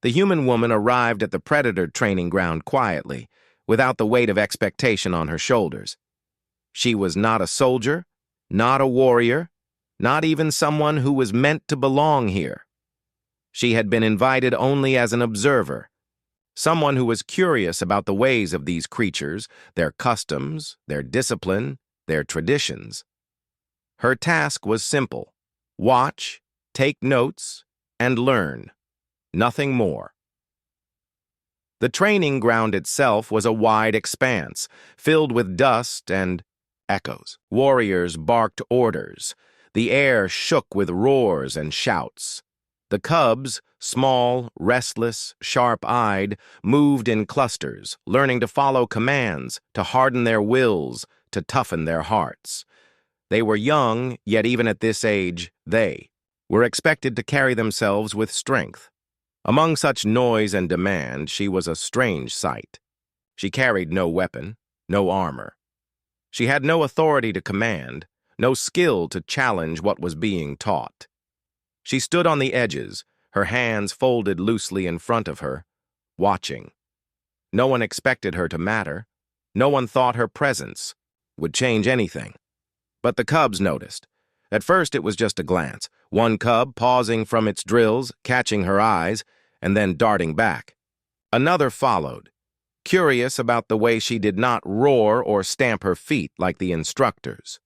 The human woman arrived at the predator training ground quietly, without the weight of expectation on her shoulders. She was not a soldier, not a warrior, not even someone who was meant to belong here. She had been invited only as an observer, someone who was curious about the ways of these creatures, their customs, their discipline, their traditions. Her task was simple: watch, take notes, and learn. Nothing more. The training ground itself was a wide expanse, filled with dust and echoes. Warriors barked orders. The air shook with roars and shouts. The cubs, small, restless, sharp-eyed, moved in clusters, learning to follow commands, to harden their wills, to toughen their hearts. They were young, yet even at this age, they were expected to carry themselves with strength. Among such noise and demand, she was a strange sight. She carried no weapon, no armor. She had no authority to command, no skill to challenge what was being taught. She stood on the edges, her hands folded loosely in front of her, watching. No one expected her to matter. No one thought her presence would change anything. But the cubs noticed. At first it was just a glance, one cub pausing from its drills, catching her eyes, and then darting back. Another followed, curious about the way she did not roar or stamp her feet like the instructors.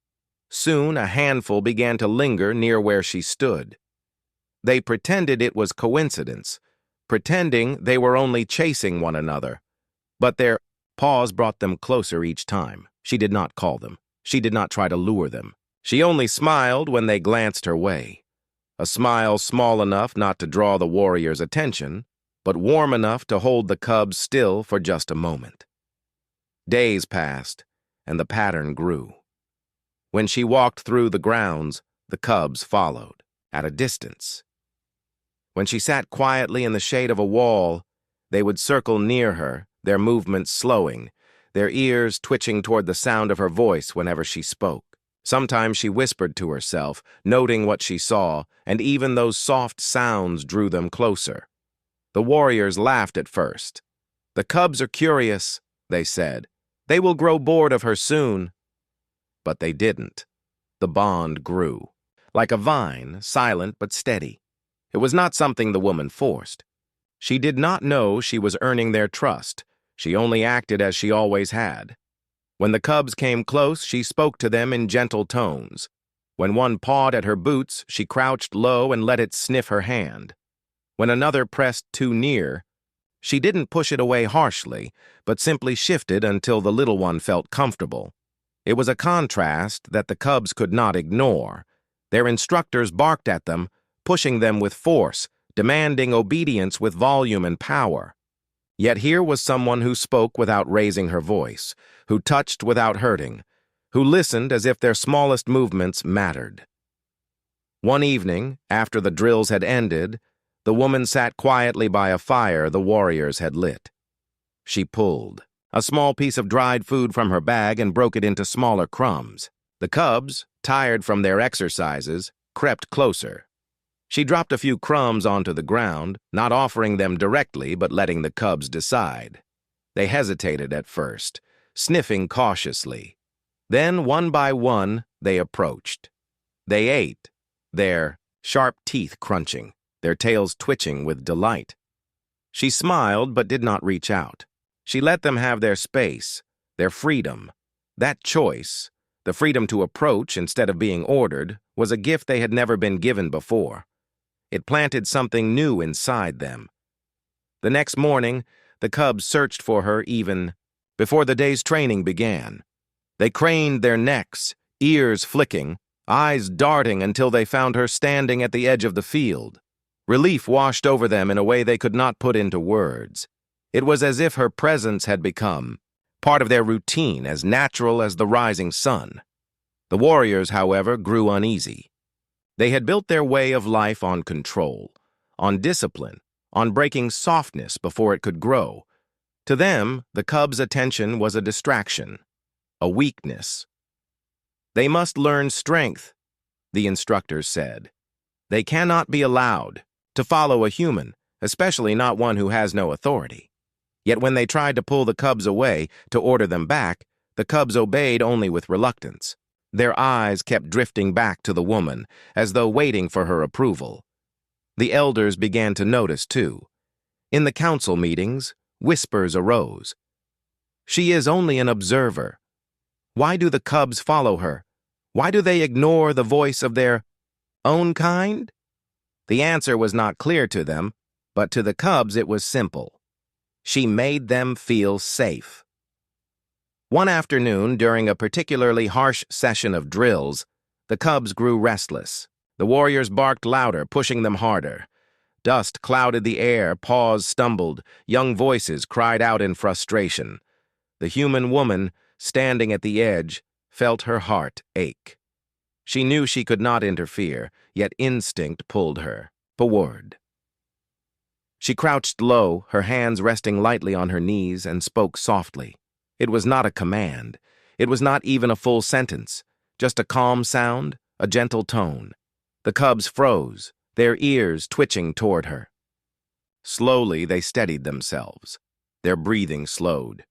Soon a handful began to linger near where she stood. They pretended it was coincidence, pretending they were only chasing one another. But their pause brought them closer each time. She did not call them. She did not try to lure them. She only smiled when they glanced her way. A smile small enough not to draw the warrior's attention, but warm enough to hold the cubs still for just a moment. Days passed, and the pattern grew. When she walked through the grounds, the cubs followed, at a distance. When she sat quietly in the shade of a wall, they would circle near her, their movements slowing, their ears twitching toward the sound of her voice whenever she spoke. Sometimes she whispered to herself, noting what she saw, and even those soft sounds drew them closer. The warriors laughed at first. "The cubs are curious," they said. "They will grow bored of her soon." But they didn't. The bond grew. Like a vine, silent but steady. It was not something the woman forced. She did not know she was earning their trust. She only acted as she always had. When the cubs came close, she spoke to them in gentle tones. When one pawed at her boots, she crouched low and let it sniff her hand. When another pressed too near, she didn't push it away harshly, but simply shifted until the little one felt comfortable. It was a contrast that the cubs could not ignore. Their instructors barked at them, pushing them with force, demanding obedience with volume and power. Yet here was someone who spoke without raising her voice, who touched without hurting, who listened as if their smallest movements mattered. One evening, after the drills had ended, the woman sat quietly by a fire the warriors had lit. She pulled a small piece of dried food from her bag and broke it into smaller crumbs. The cubs, tired from their exercises, crept closer. She dropped a few crumbs onto the ground, not offering them directly but letting the cubs decide. They hesitated at first, sniffing cautiously. Then, one by one, they approached. They ate, their sharp teeth crunching, their tails twitching with delight. She smiled but did not reach out. She let them have their space, their freedom. That choice, the freedom to approach instead of being ordered, was a gift they had never been given before. It planted something new inside them. The next morning, the cubs searched for her even before the day's training began. They craned their necks, ears flicking, eyes darting until they found her standing at the edge of the field. Relief washed over them in a way they could not put into words. It was as if her presence had become part of their routine, as natural as the rising sun. The warriors, however, grew uneasy. They had built their way of life on control, on discipline, on breaking softness before it could grow. To them, the cubs' attention was a distraction, a weakness. They must learn strength, the instructors said. They cannot be allowed to follow a human, especially not one who has no authority. Yet when they tried to pull the cubs away to order them back, the cubs obeyed only with reluctance. Their eyes kept drifting back to the woman, as though waiting for her approval. The elders began to notice, too. In the council meetings, whispers arose. She is only an observer. Why do the cubs follow her? Why do they ignore the voice of their own kind? The answer was not clear to them, but to the cubs it was simple. She made them feel safe. One afternoon, during a particularly harsh session of drills, the cubs grew restless. The warriors barked louder, pushing them harder. Dust clouded the air, paws stumbled, young voices cried out in frustration. The human woman, standing at the edge, felt her heart ache. She knew she could not interfere, yet instinct pulled her forward. She crouched low, her hands resting lightly on her knees, and spoke softly. It was not a command. It was not even a full sentence, just a calm sound, a gentle tone. The cubs froze, their ears twitching toward her. Slowly, they steadied themselves. Their breathing slowed.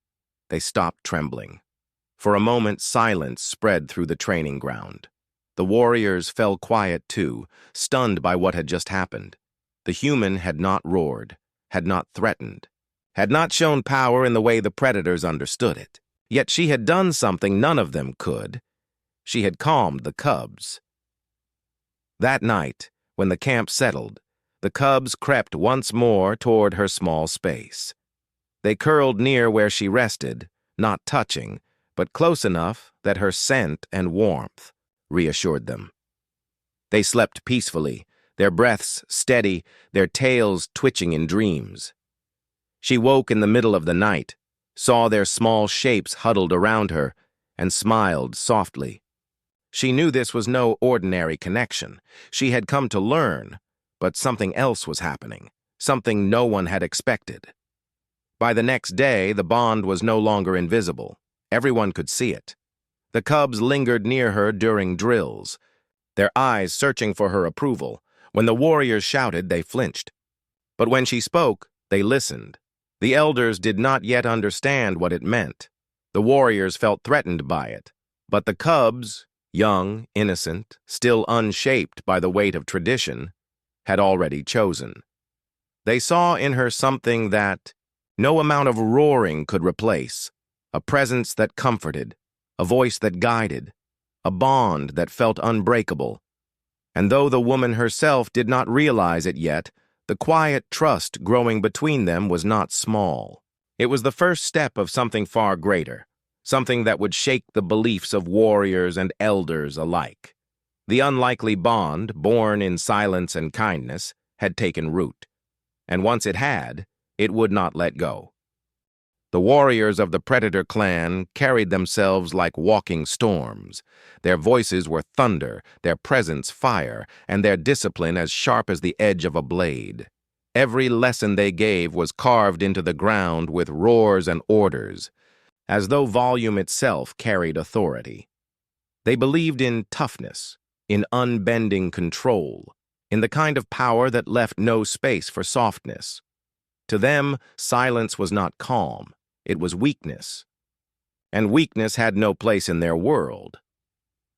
They stopped trembling. For a moment, silence spread through the training ground. The warriors fell quiet too, stunned by what had just happened. The human had not roared, had not threatened, had not shown power in the way the predators understood it. Yet she had done something none of them could. She had calmed the cubs. That night, when the camp settled, the cubs crept once more toward her small space. They curled near where she rested, not touching, but close enough that her scent and warmth reassured them. They slept peacefully, their breaths steady, their tails twitching in dreams. She woke in the middle of the night, saw their small shapes huddled around her, and smiled softly. She knew this was no ordinary connection. She had come to learn, but something else was happening, something no one had expected. By the next day, the bond was no longer invisible. Everyone could see it. The cubs lingered near her during drills, their eyes searching for her approval. When the warriors shouted, they flinched. But when she spoke, they listened. The elders did not yet understand what it meant. The warriors felt threatened by it. But the cubs, young, innocent, still unshaped by the weight of tradition, had already chosen. They saw in her something that no amount of roaring could replace, a presence that comforted, a voice that guided, a bond that felt unbreakable. And though the woman herself did not realize it yet, the quiet trust growing between them was not small. It was the first step of something far greater, something that would shake the beliefs of warriors and elders alike. The unlikely bond, born in silence and kindness, had taken root. And once it had, it would not let go. The warriors of the Predator clan carried themselves like walking storms. Their voices were thunder, their presence fire, and their discipline as sharp as the edge of a blade. Every lesson they gave was carved into the ground with roars and orders, as though volume itself carried authority. They believed in toughness, in unbending control, in the kind of power that left no space for softness. To them, silence was not calm. It was weakness. And weakness had no place in their world.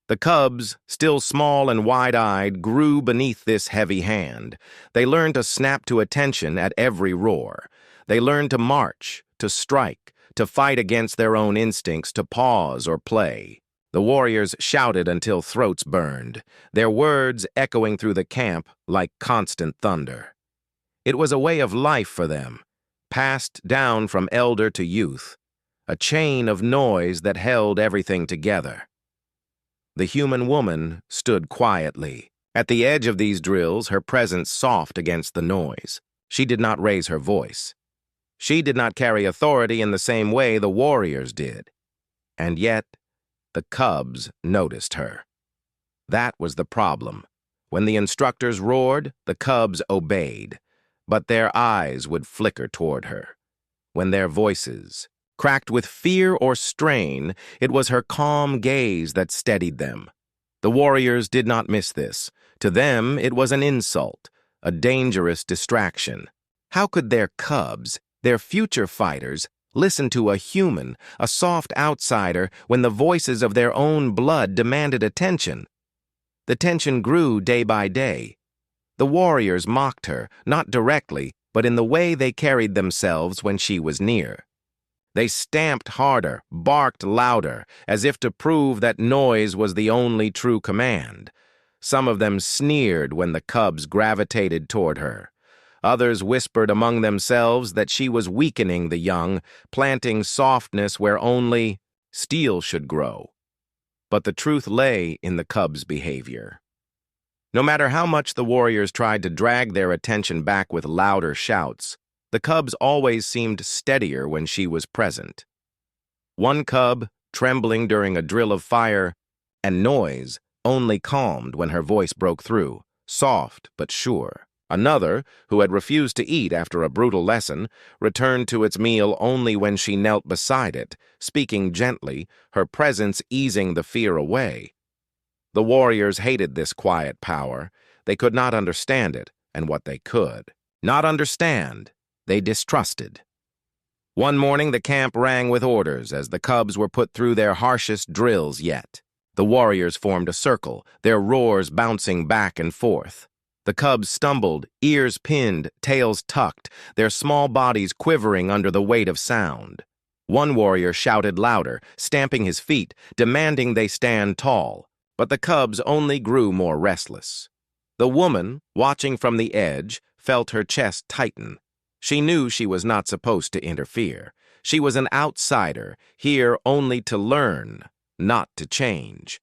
The cubs, still small and wide-eyed, grew beneath this heavy hand. They learned to snap to attention at every roar. They learned to march, to strike, to fight against their own instincts, to pause or play. The warriors shouted until throats burned, their words echoing through the camp like constant thunder. It was a way of life for them, passed down from elder to youth, a chain of noise that held everything together. The human woman stood quietly. At the edge of these drills, her presence soft against the noise. She did not raise her voice. She did not carry authority in the same way the warriors did. And yet, the cubs noticed her. That was the problem. When the instructors roared, the cubs obeyed. But their eyes would flicker toward her. When their voices cracked with fear or strain, it was her calm gaze that steadied them. The warriors did not miss this. To them, it was an insult, a dangerous distraction. How could their cubs, their future fighters, listen to a human, a soft outsider, when the voices of their own blood demanded attention? The tension grew day by day. The warriors mocked her, not directly, but in the way they carried themselves when she was near. They stamped harder, barked louder, as if to prove that noise was the only true command. Some of them sneered when the cubs gravitated toward her. Others whispered among themselves that she was weakening the young, planting softness where only steel should grow. But the truth lay in the cubs' behavior. No matter how much the warriors tried to drag their attention back with louder shouts, the cubs always seemed steadier when she was present. One cub, trembling during a drill of fire and noise, only calmed when her voice broke through, soft but sure. Another, who had refused to eat after a brutal lesson, returned to its meal only when she knelt beside it, speaking gently, her presence easing the fear away. The warriors hated this quiet power. They could not understand it, and what they could not understand, they distrusted. One morning the camp rang with orders as the cubs were put through their harshest drills yet. The warriors formed a circle, their roars bouncing back and forth. The cubs stumbled, ears pinned, tails tucked, their small bodies quivering under the weight of sound. One warrior shouted louder, stamping his feet, demanding they stand tall, but the cubs only grew more restless. The woman, watching from the edge, felt her chest tighten. She knew she was not supposed to interfere. She was an outsider, here only to learn, not to change.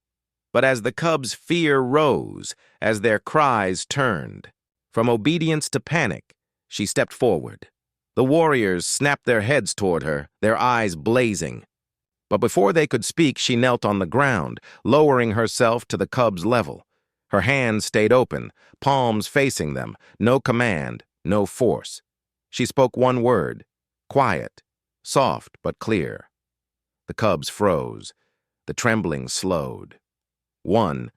But as the cubs' fear rose, as their cries turned, from obedience to panic, she stepped forward. The warriors snapped their heads toward her, their eyes blazing. But before they could speak, she knelt on the ground, lowering herself to the cubs' level. Her hands stayed open, palms facing them, no command, no force. She spoke one word, quiet, soft but clear. The cubs froze. The trembling slowed. One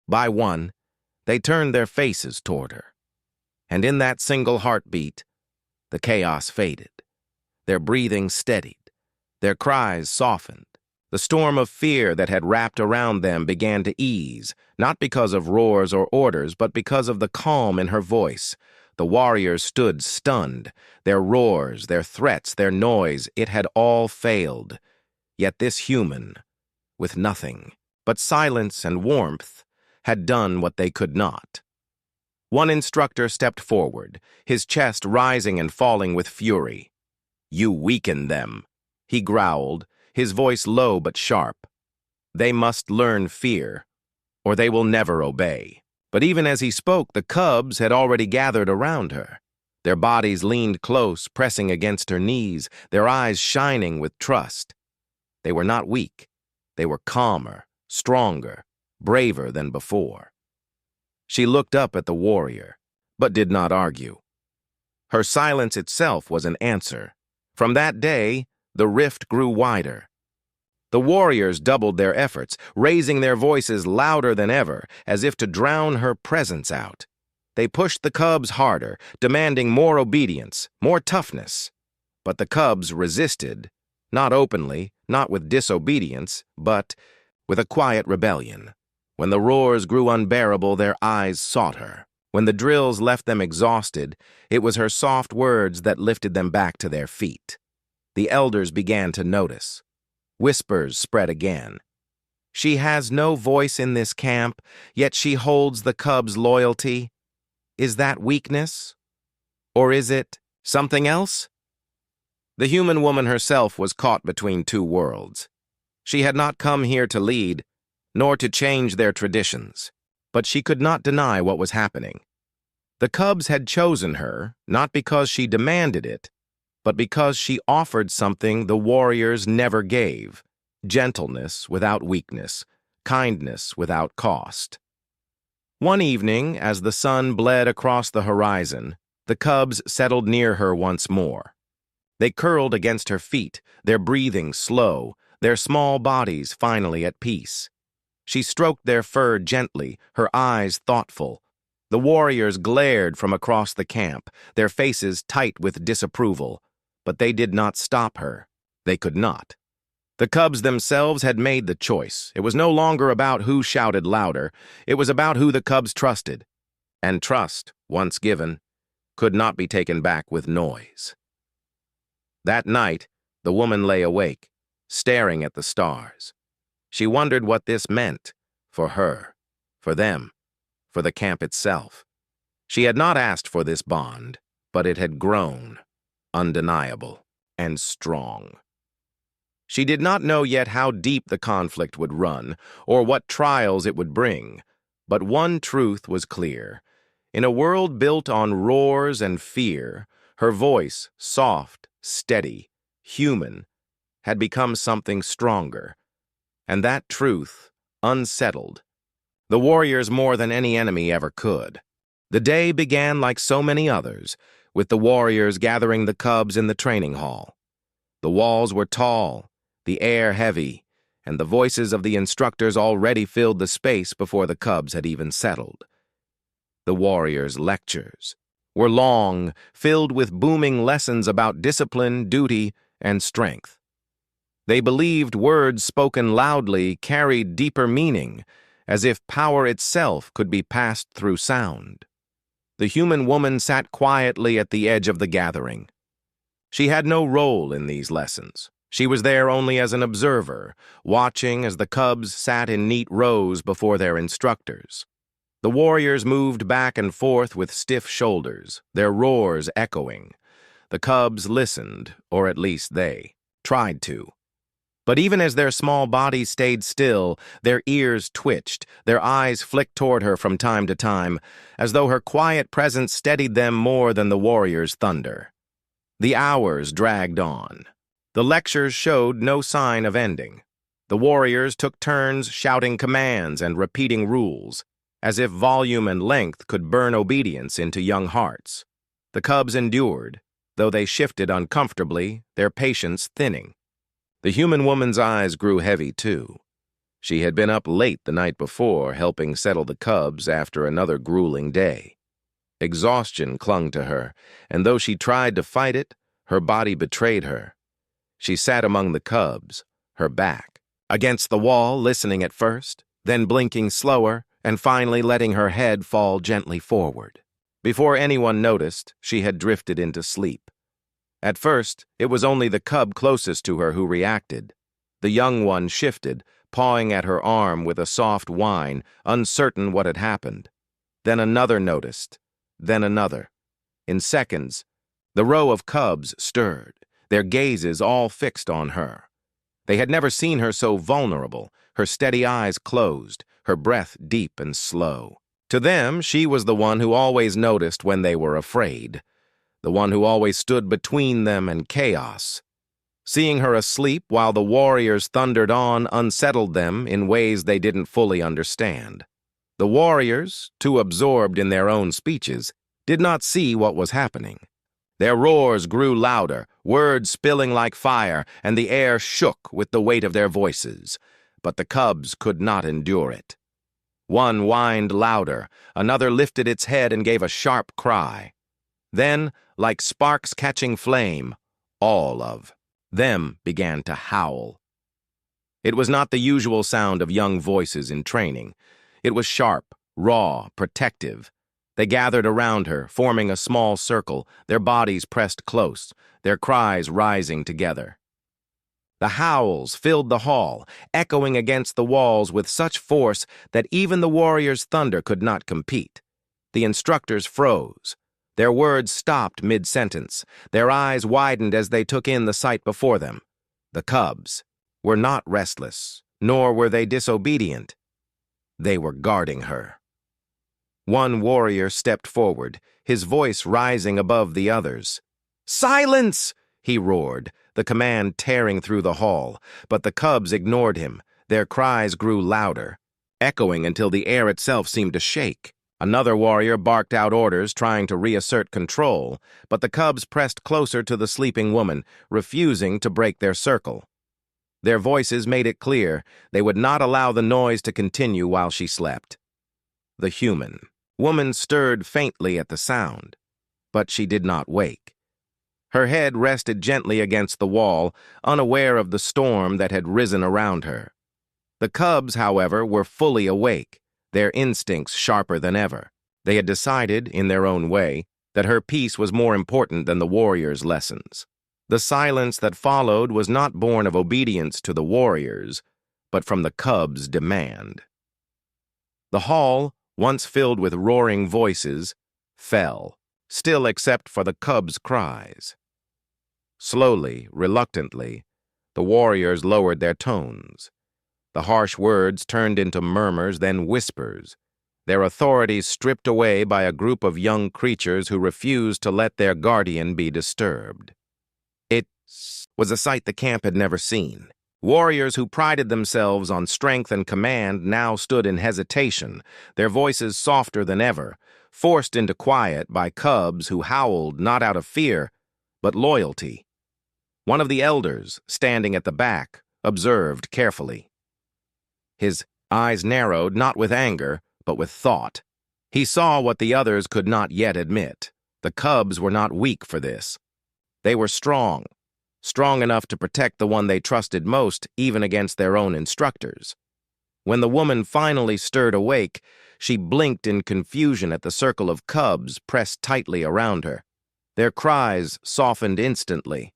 by one, they turned their faces toward her. And in that single heartbeat, the chaos faded. Their breathing steadied. Their cries softened. The storm of fear that had wrapped around them began to ease, not because of roars or orders, but because of the calm in her voice. The warriors stood stunned. Their roars, their threats, their noise, it had all failed. Yet this human, with nothing but silence and warmth, had done what they could not. One instructor stepped forward, his chest rising and falling with fury. "You weaken them," he growled, his voice low but sharp. "They must learn fear, or they will never obey." But even as he spoke, the cubs had already gathered around her. Their bodies leaned close, pressing against her knees, their eyes shining with trust. They were not weak. They were calmer, stronger, braver than before. She looked up at the warrior, but did not argue. Her silence itself was an answer. From that day, the rift grew wider. The warriors doubled their efforts, raising their voices louder than ever, as if to drown her presence out. They pushed the cubs harder, demanding more obedience, more toughness. But the cubs resisted, not openly, not with disobedience, but with a quiet rebellion. When the roars grew unbearable, their eyes sought her. When the drills left them exhausted, it was her soft words that lifted them back to their feet. The elders began to notice. Whispers spread again. "She has no voice in this camp, yet she holds the cubs' loyalty. Is that weakness? Or is it something else?" The human woman herself was caught between two worlds. She had not come here to lead, nor to change their traditions, but she could not deny what was happening. The cubs had chosen her, not because she demanded it, but because she offered something the warriors never gave: gentleness without weakness, kindness without cost. One evening, as the sun bled across the horizon, the cubs settled near her once more. They curled against her feet, their breathing slow, their small bodies finally at peace. She stroked their fur gently, her eyes thoughtful. The warriors glared from across the camp, their faces tight with disapproval, but they did not stop her. They could not. The cubs themselves had made the choice. It was no longer about who shouted louder. It was about who the cubs trusted. And trust, once given, could not be taken back with noise. That night, the woman lay awake, staring at the stars. She wondered what this meant for her, for them, for the camp itself. She had not asked for this bond, but it had grown, undeniable and strong. She did not know yet how deep the conflict would run, or what trials it would bring, but one truth was clear. In a world built on roars and fear, her voice, soft, steady, human, had become something stronger. And that truth unsettled the warriors more than any enemy ever could. The day began like so many others, with the warriors gathering the cubs in the training hall. The walls were tall, the air heavy, and the voices of the instructors already filled the space before the cubs had even settled. The warriors' lectures were long, filled with booming lessons about discipline, duty, and strength. They believed words spoken loudly carried deeper meaning, as if power itself could be passed through sound. The human woman sat quietly at the edge of the gathering. She had no role in these lessons. She was there only as an observer, watching as the cubs sat in neat rows before their instructors. The warriors moved back and forth with stiff shoulders, their roars echoing. The cubs listened, or at least they tried to. But even as their small bodies stayed still, their ears twitched, their eyes flicked toward her from time to time, as though her quiet presence steadied them more than the warriors' thunder. The hours dragged on. The lectures showed no sign of ending. The warriors took turns shouting commands and repeating rules, as if volume and length could burn obedience into young hearts. The cubs endured, though they shifted uncomfortably, their patience thinning. The human woman's eyes grew heavy, too. She had been up late the night before, helping settle the cubs after another grueling day. Exhaustion clung to her, and though she tried to fight it, her body betrayed her. She sat among the cubs, her back against the wall, listening at first, then blinking slower, and finally letting her head fall gently forward. Before anyone noticed, she had drifted into sleep. At first, it was only the cub closest to her who reacted. The young one shifted, pawing at her arm with a soft whine, uncertain what had happened. Then another noticed, then another. In seconds, the row of cubs stirred, their gazes all fixed on her. They had never seen her so vulnerable, her steady eyes closed, her breath deep and slow. To them, she was the one who always noticed when they were afraid, the one who always stood between them and chaos. Seeing her asleep while the warriors thundered on unsettled them in ways they didn't fully understand. The warriors, too absorbed in their own speeches, did not see what was happening. Their roars grew louder, words spilling like fire, and the air shook with the weight of their voices. But the cubs could not endure it. One whined louder, another lifted its head and gave a sharp cry. Then, like sparks catching flame, all of them began to howl. It was not the usual sound of young voices in training. It was sharp, raw, protective. They gathered around her, forming a small circle, their bodies pressed close, their cries rising together. The howls filled the hall, echoing against the walls with such force that even the warriors' thunder could not compete. The instructors froze. Their words stopped mid-sentence. Their eyes widened as they took in the sight before them. The cubs were not restless, nor were they disobedient. They were guarding her. One warrior stepped forward, his voice rising above the others. "Silence!" he roared, the command tearing through the hall, but the cubs ignored him. Their cries grew louder, echoing until the air itself seemed to shake. Another warrior barked out orders, trying to reassert control, but the cubs pressed closer to the sleeping woman, refusing to break their circle. Their voices made it clear they would not allow the noise to continue while she slept. The human Woman stirred faintly at the sound, but she did not wake. Her head rested gently against the wall, unaware of the storm that had risen around her. The cubs, however, were fully awake, their instincts sharper than ever. They had decided, in their own way, that her peace was more important than the warriors' lessons. The silence that followed was not born of obedience to the warriors, but from the cubs' demand. The hall, once filled with roaring voices, fell, still except for the cubs' cries. Slowly, reluctantly, the warriors lowered their tones. The harsh words turned into murmurs, then whispers, their authorities stripped away by a group of young creatures who refused to let their guardian be disturbed. It was a sight the camp had never seen. Warriors who prided themselves on strength and command now stood in hesitation, their voices softer than ever, forced into quiet by cubs who howled not out of fear, but loyalty. One of the elders, standing at the back, observed carefully. His eyes narrowed not with anger, but with thought. He saw what the others could not yet admit. The cubs were not weak for this. They were strong enough to protect the one they trusted most, even against their own instructors. When the woman finally stirred awake, she blinked in confusion at the circle of cubs pressed tightly around her. Their cries softened instantly,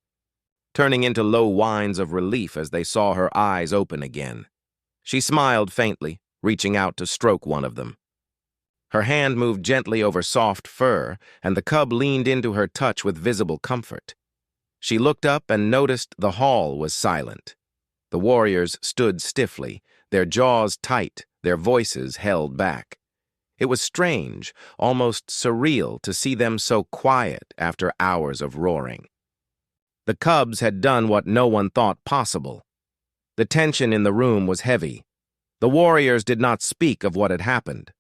turning into low whines of relief as they saw her eyes open again. She smiled faintly, reaching out to stroke one of them. Her hand moved gently over soft fur, and the cub leaned into her touch with visible comfort. She looked up and noticed the hall was silent. The warriors stood stiffly, their jaws tight, their voices held back. It was strange, almost surreal, to see them so quiet after hours of roaring. The cubs had done what no one thought possible. The tension in the room was heavy. The warriors did not speak of what had happened.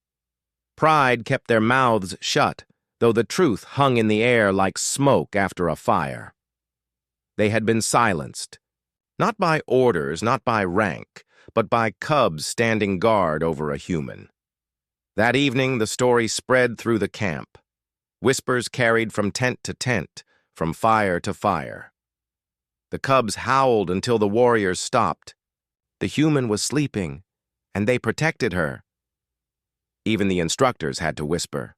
Pride kept their mouths shut, though the truth hung in the air like smoke after a fire. They had been silenced, not by orders, not by rank, but by cubs standing guard over a human. That evening, the story spread through the camp. Whispers carried from tent to tent, from fire to fire. The cubs howled until the warriors stopped. The human was sleeping, and they protected her. Even the instructors had to whisper.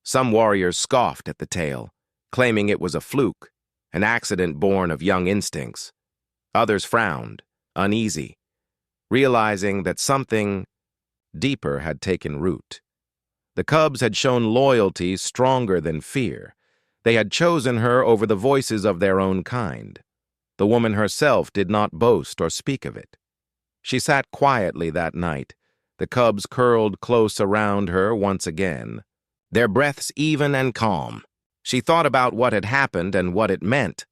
Some warriors scoffed at the tale, claiming it was a fluke, an accident born of young instincts. Others frowned, uneasy, realizing that something deeper had taken root. The cubs had shown loyalty stronger than fear. They had chosen her over the voices of their own kind. The woman herself did not boast or speak of it. She sat quietly that night, the cubs curled close around her once again, their breaths even and calm. She thought about what had happened and what it meant.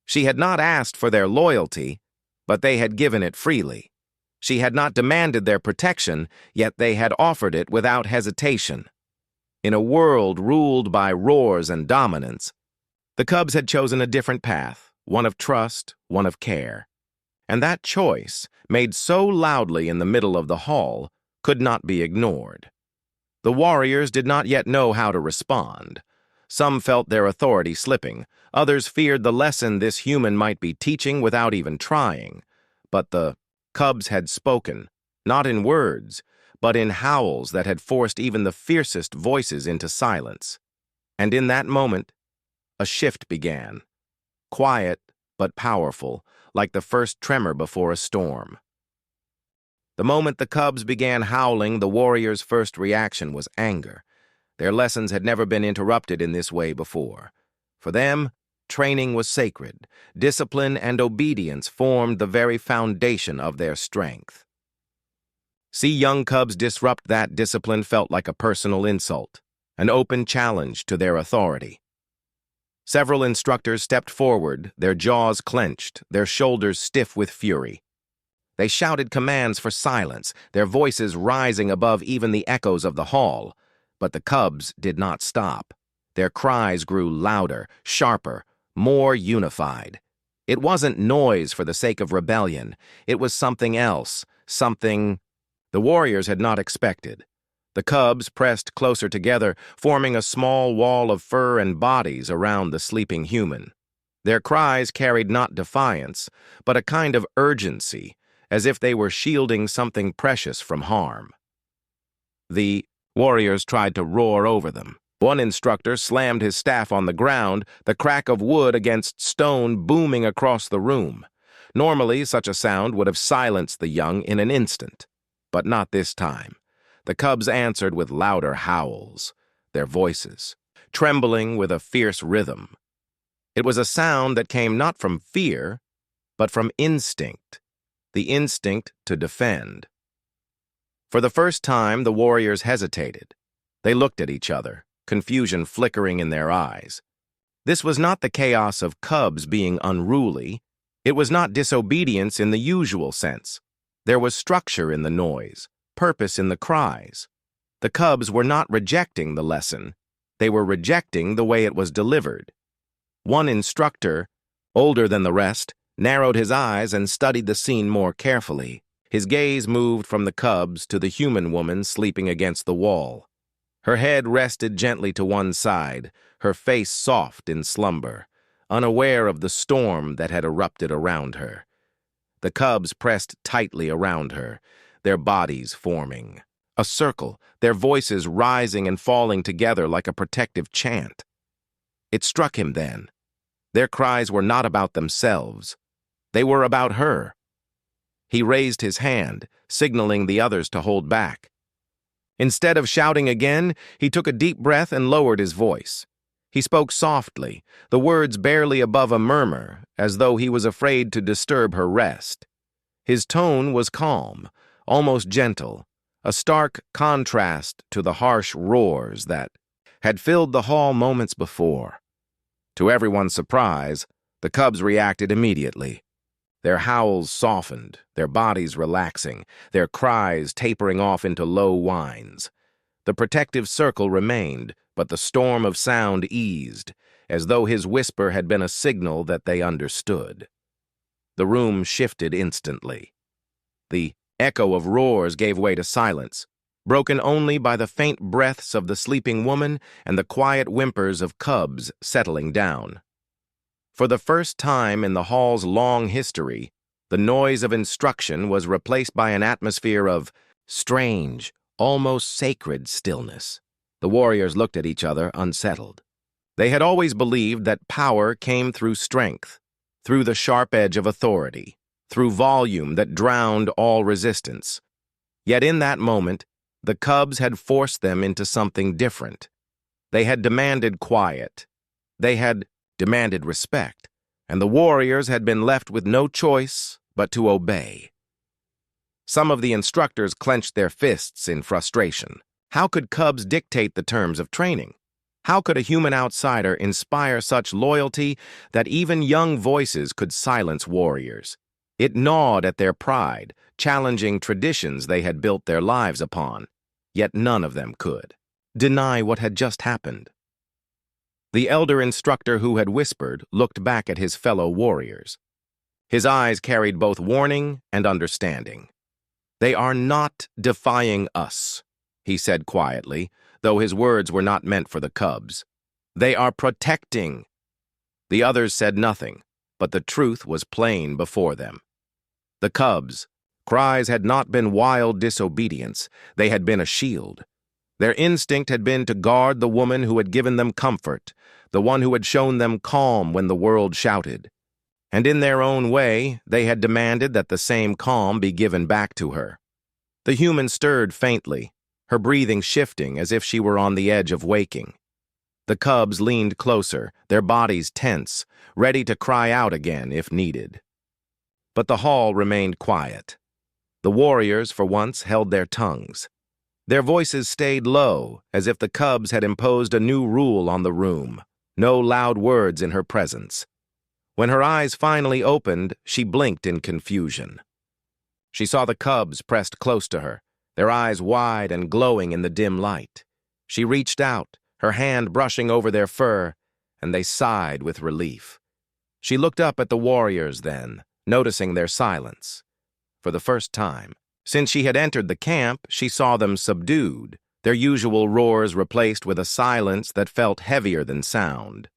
She had not asked for their loyalty, but they had given it freely. She had not demanded their protection, yet they had offered it without hesitation. In a world ruled by roars and dominance, the cubs had chosen a different path, one of trust, one of care. And that choice, made so loudly in the middle of the hall, could not be ignored. The warriors did not yet know how to respond. Some felt their authority slipping. Others feared the lesson this human might be teaching without even trying. But the cubs had spoken, not in words, but in howls that had forced even the fiercest voices into silence. And in that moment, a shift began. Quiet, but powerful, like the first tremor before a storm. The moment the cubs began howling, the warriors' first reaction was anger. Their lessons had never been interrupted in this way before. For them, training was sacred. Discipline and obedience formed the very foundation of their strength. See young cubs disrupt that discipline felt like a personal insult, an open challenge to their authority. Several instructors stepped forward, their jaws clenched, their shoulders stiff with fury. They shouted commands for silence, their voices rising above even the echoes of the hall. But the cubs did not stop. Their cries grew louder, sharper, more unified. It wasn't noise for the sake of rebellion. It was something else, something the warriors had not expected. The cubs pressed closer together, forming a small wall of fur and bodies around the sleeping human. Their cries carried not defiance, but a kind of urgency, as if they were shielding something precious from harm. The warriors tried to roar over them. One instructor slammed his staff on the ground, the crack of wood against stone booming across the room. Normally, such a sound would have silenced the young in an instant, but not this time. The cubs answered with louder howls, their voices trembling with a fierce rhythm. It was a sound that came not from fear, but from instinct, the instinct to defend. For the first time, the warriors hesitated. They looked at each other, confusion flickering in their eyes. This was not the chaos of cubs being unruly. It was not disobedience in the usual sense. There was structure in the noise, purpose in the cries. The cubs were not rejecting the lesson. They were rejecting the way it was delivered. One instructor, older than the rest, narrowed his eyes and studied the scene more carefully. His gaze moved from the cubs to the human woman sleeping against the wall. Her head rested gently to one side, her face soft in slumber, unaware of the storm that had erupted around her. The cubs pressed tightly around her, their bodies forming a circle, their voices rising and falling together like a protective chant. It struck him then. Their cries were not about themselves. They were about her. He raised his hand, signaling the others to hold back. Instead of shouting again, he took a deep breath and lowered his voice. He spoke softly, the words barely above a murmur, as though he was afraid to disturb her rest. His tone was calm, almost gentle, a stark contrast to the harsh roars that had filled the hall moments before. To everyone's surprise, the cubs reacted immediately. Their howls softened, their bodies relaxing, their cries tapering off into low whines. The protective circle remained, but the storm of sound eased, as though his whisper had been a signal that they understood. The room shifted instantly. The echo of roars gave way to silence, broken only by the faint breaths of the sleeping woman and the quiet whimpers of cubs settling down. For the first time in the hall's long history, the noise of instruction was replaced by an atmosphere of strange, almost sacred stillness. The warriors looked at each other, unsettled. They had always believed that power came through strength, through the sharp edge of authority, through volume that drowned all resistance. Yet in that moment, the cubs had forced them into something different. They had demanded quiet. They had demanded respect, and the warriors had been left with no choice but to obey. Some of the instructors clenched their fists in frustration. How could cubs dictate the terms of training? How could a human outsider inspire such loyalty that even young voices could silence warriors? It gnawed at their pride, challenging traditions they had built their lives upon, yet none of them could deny what had just happened. The elder instructor who had whispered looked back at his fellow warriors. His eyes carried both warning and understanding. "They are not defying us," he said quietly, though his words were not meant for the cubs. "They are protecting." The others said nothing, but the truth was plain before them. The cubs' cries had not been wild disobedience, they had been a shield. Their instinct had been to guard the woman who had given them comfort, the one who had shown them calm when the world shouted. And in their own way, they had demanded that the same calm be given back to her. The human stirred faintly, her breathing shifting as if she were on the edge of waking. The cubs leaned closer, their bodies tense, ready to cry out again if needed. But the hall remained quiet. The warriors, for once, held their tongues. Their voices stayed low, as if the cubs had imposed a new rule on the room. No loud words in her presence. When her eyes finally opened, she blinked in confusion. She saw the cubs pressed close to her, their eyes wide and glowing in the dim light. She reached out, her hand brushing over their fur, and they sighed with relief. She looked up at the warriors then, noticing their silence. For the first time, since she had entered the camp, she saw them subdued, their usual roars replaced with a silence that felt heavier than sound.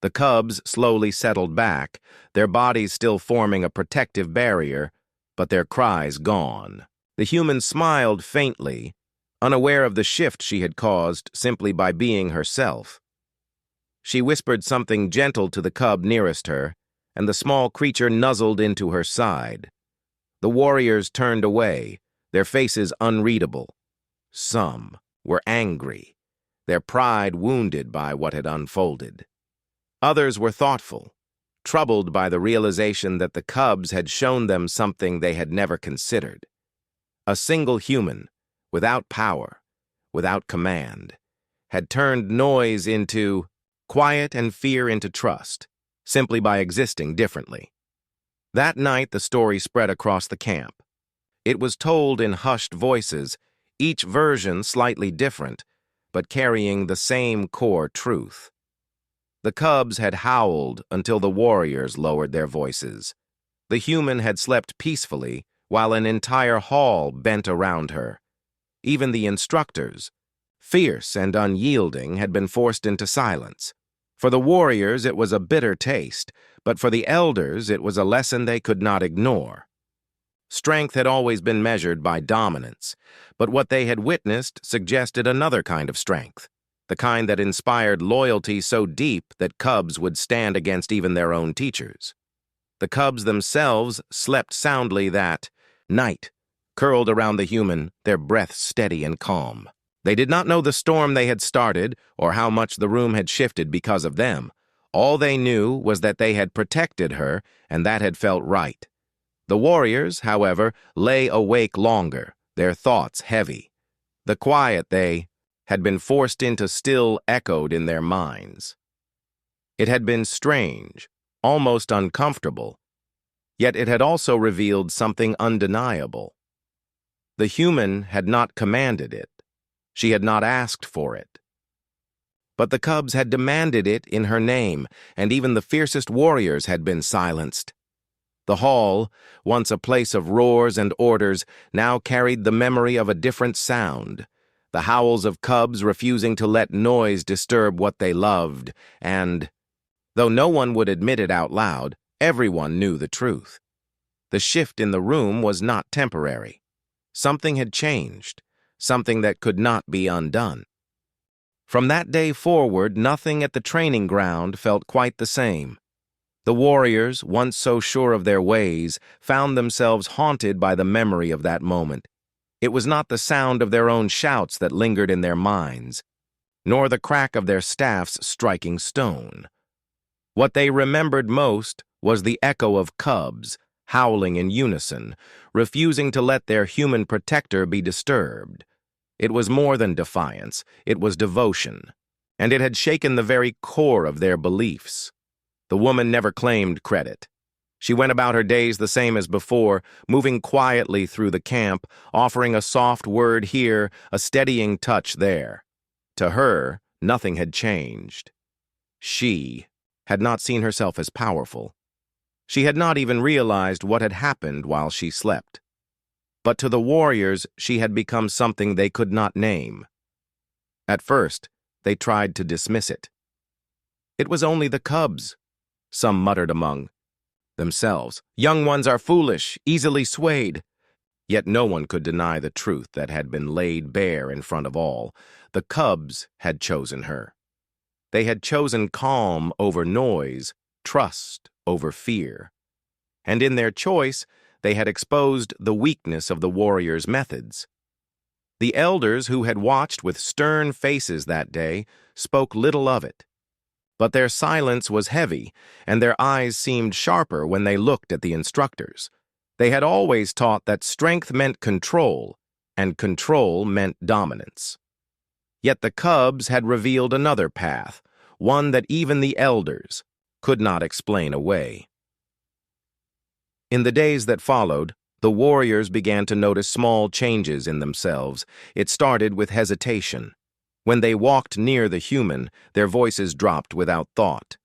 The cubs slowly settled back, their bodies still forming a protective barrier, but their cries gone. The human smiled faintly, unaware of the shift she had caused simply by being herself. She whispered something gentle to the cub nearest her, and the small creature nuzzled into her side. The warriors turned away, their faces unreadable. Some were angry, their pride wounded by what had unfolded. Others were thoughtful, troubled by the realization that the cubs had shown them something they had never considered. A single human, without power, without command, had turned noise into quiet and fear into trust, simply by existing differently. That night the story spread across the camp. It was told in hushed voices, each version slightly different, but carrying the same core truth. The cubs had howled until the warriors lowered their voices. The human had slept peacefully while an entire hall bent around her. Even the instructors, fierce and unyielding, had been forced into silence. For the warriors it was a bitter taste, but for the elders it was a lesson they could not ignore. Strength had always been measured by dominance, but what they had witnessed suggested another kind of strength, the kind that inspired loyalty so deep that cubs would stand against even their own teachers. The cubs themselves slept soundly that night, curled around the human, their breath steady and calm. They did not know the storm they had started or how much the room had shifted because of them. All they knew was that they had protected her, and that had felt right. The warriors, however, lay awake longer, their thoughts heavy. The quiet they had been forced into still echoed in their minds. It had been strange, almost uncomfortable, yet it had also revealed something undeniable. The human had not commanded it. She had not asked for it. But the cubs had demanded it in her name, and even the fiercest warriors had been silenced. The hall, once a place of roars and orders, now carried the memory of a different sound, the howls of cubs refusing to let noise disturb what they loved, and, though no one would admit it out loud, everyone knew the truth. The shift in the room was not temporary. Something had changed, something that could not be undone. From that day forward, nothing at the training ground felt quite the same. The warriors, once so sure of their ways, found themselves haunted by the memory of that moment. It was not the sound of their own shouts that lingered in their minds, nor the crack of their staffs striking stone. What they remembered most was the echo of cubs, howling in unison, refusing to let their human protector be disturbed. It was more than defiance, it was devotion, and it had shaken the very core of their beliefs. The woman never claimed credit. She went about her days the same as before, moving quietly through the camp, offering a soft word here, a steadying touch there. To her, nothing had changed. She had not seen herself as powerful. She had not even realized what had happened while she slept. But to the warriors, she had become something they could not name. At first, they tried to dismiss it. It was only the cubs, some muttered among themselves. Young ones are foolish, easily swayed. Yet no one could deny the truth that had been laid bare in front of all. The cubs had chosen her. They had chosen calm over noise, trust over fear. And in their choice, they had exposed the weakness of the warriors' methods. The elders who had watched with stern faces that day spoke little of it. But their silence was heavy, and their eyes seemed sharper when they looked at the instructors. They had always taught that strength meant control, and control meant dominance. Yet the cubs had revealed another path, one that even the elders could not explain away. In the days that followed, the warriors began to notice small changes in themselves. It started with hesitation. When they walked near the human, their voices dropped without thought.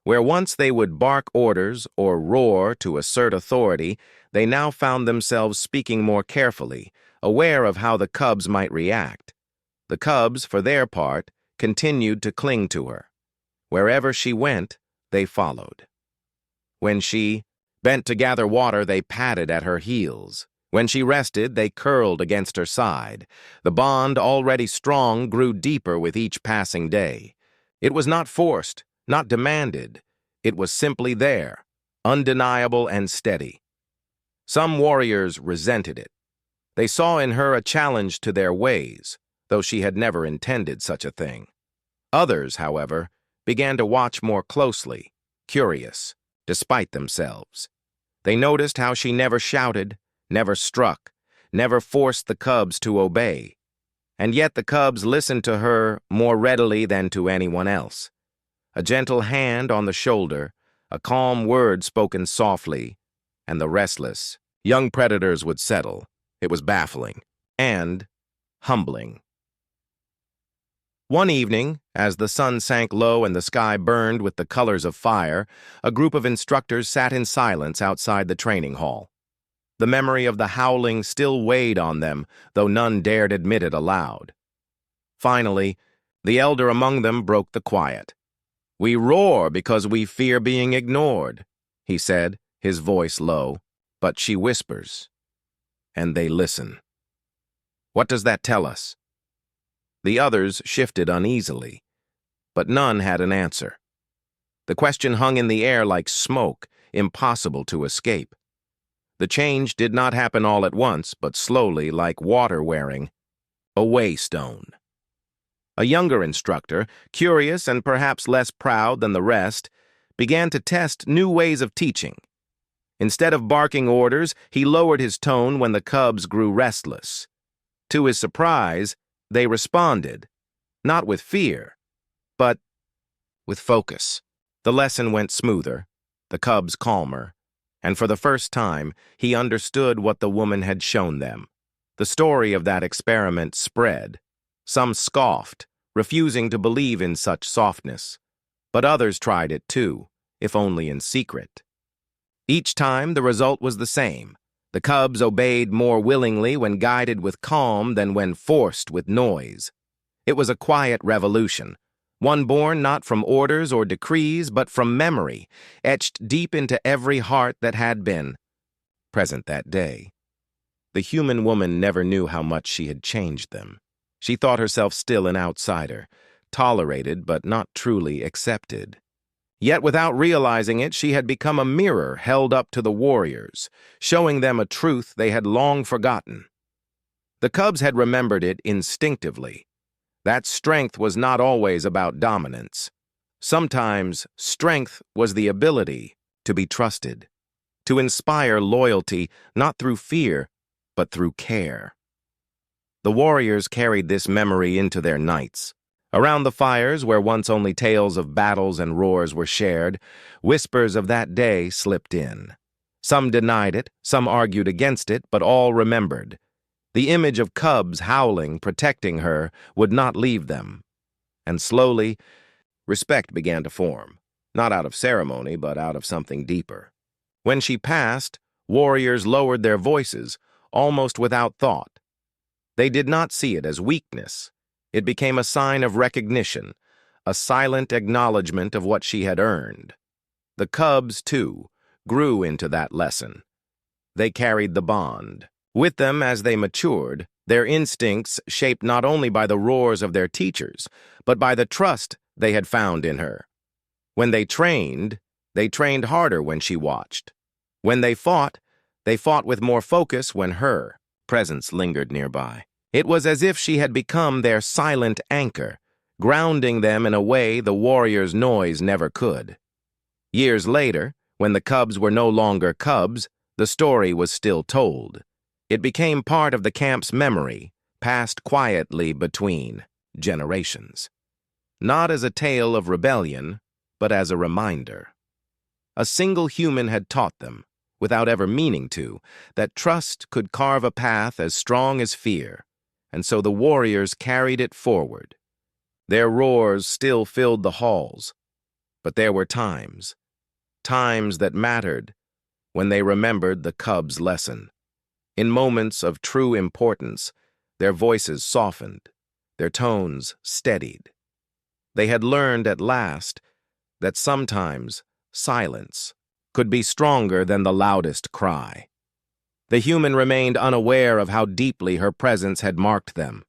Where once they would bark orders or roar to assert authority, they now found themselves speaking more carefully, aware of how the cubs might react. The cubs, for their part, continued to cling to her. Wherever she went, they followed. When she bent to gather water, they patted at her heels. When she rested, they curled against her side. The bond, already strong, grew deeper with each passing day. It was not forced, not demanded. It was simply there, undeniable and steady. Some warriors resented it. They saw in her a challenge to their ways, though she had never intended such a thing. Others, however, began to watch more closely, curious, despite themselves. They noticed how she never shouted, never struck, never forced the cubs to obey. And yet the cubs listened to her more readily than to anyone else. A gentle hand on the shoulder, a calm word spoken softly, and the restless, young predators would settle. It was baffling and humbling. One evening, as the sun sank low and the sky burned with the colors of fire, a group of instructors sat in silence outside the training hall. The memory of the howling still weighed on them, though none dared admit it aloud. Finally, the elder among them broke the quiet. "We roar because we fear being ignored," he said, his voice low, but she whispers. And they listen. What does that tell us? The others shifted uneasily, but none had an answer. The question hung in the air like smoke, impossible to escape. The change did not happen all at once, but slowly, like water wearing a waystone. A younger instructor, curious and perhaps less proud than the rest, began to test new ways of teaching. Instead of barking orders, he lowered his tone when the cubs grew restless. To his surprise, they responded, not with fear, but with focus. The lesson went smoother, the cubs calmer, and for the first time, he understood what the woman had shown them. The story of that experiment spread. Some scoffed, refusing to believe in such softness, but others tried it too, if only in secret. Each time, the result was the same. The cubs obeyed more willingly when guided with calm than when forced with noise. It was a quiet revolution, one born not from orders or decrees, but from memory, etched deep into every heart that had been present that day. The human woman never knew how much she had changed them. She thought herself still an outsider, tolerated but not truly accepted. Yet without realizing it, she had become a mirror held up to the warriors, showing them a truth they had long forgotten. The cubs had remembered it instinctively. That strength was not always about dominance. Sometimes strength was the ability to be trusted, to inspire loyalty not through fear, but through care. The warriors carried this memory into their nights. Around the fires, where once only tales of battles and roars were shared, whispers of that day slipped in. Some denied it, some argued against it, but all remembered. The image of cubs howling, protecting her, would not leave them. And slowly, respect began to form, not out of ceremony, but out of something deeper. When she passed, warriors lowered their voices, almost without thought. They did not see it as weakness. It became a sign of recognition, a silent acknowledgement of what she had earned. The cubs, too, grew into that lesson. They carried the bond. With them, as they matured, their instincts shaped not only by the roars of their teachers, but by the trust they had found in her. When they trained harder when she watched. When they fought with more focus when her presence lingered nearby. It was as if she had become their silent anchor, grounding them in a way the warriors' noise never could. Years later, when the cubs were no longer cubs, the story was still told. It became part of the camp's memory, passed quietly between generations. Not as a tale of rebellion, but as a reminder. A single human had taught them, without ever meaning to, that trust could carve a path as strong as fear, and so the warriors carried it forward. Their roars still filled the halls, but there were times that mattered, when they remembered the cubs' lesson. In moments of true importance, their voices softened, their tones steadied. They had learned at last that sometimes silence could be stronger than the loudest cry. The human remained unaware of how deeply her presence had marked them.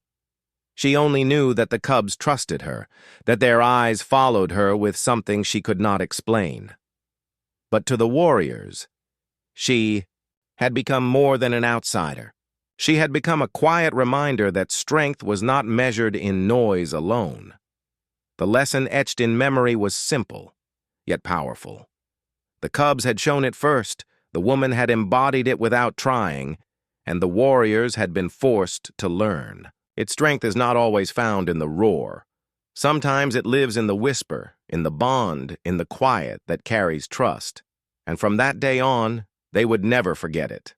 She only knew that the cubs trusted her, that their eyes followed her with something she could not explain. But to the warriors, she had become more than an outsider. She had become a quiet reminder that strength was not measured in noise alone. The lesson etched in memory was simple, yet powerful. The cubs had shown it first, the woman had embodied it without trying, and the warriors had been forced to learn. Its strength is not always found in the roar. Sometimes it lives in the whisper, in the bond, in the quiet that carries trust. And from that day on, they would never forget it.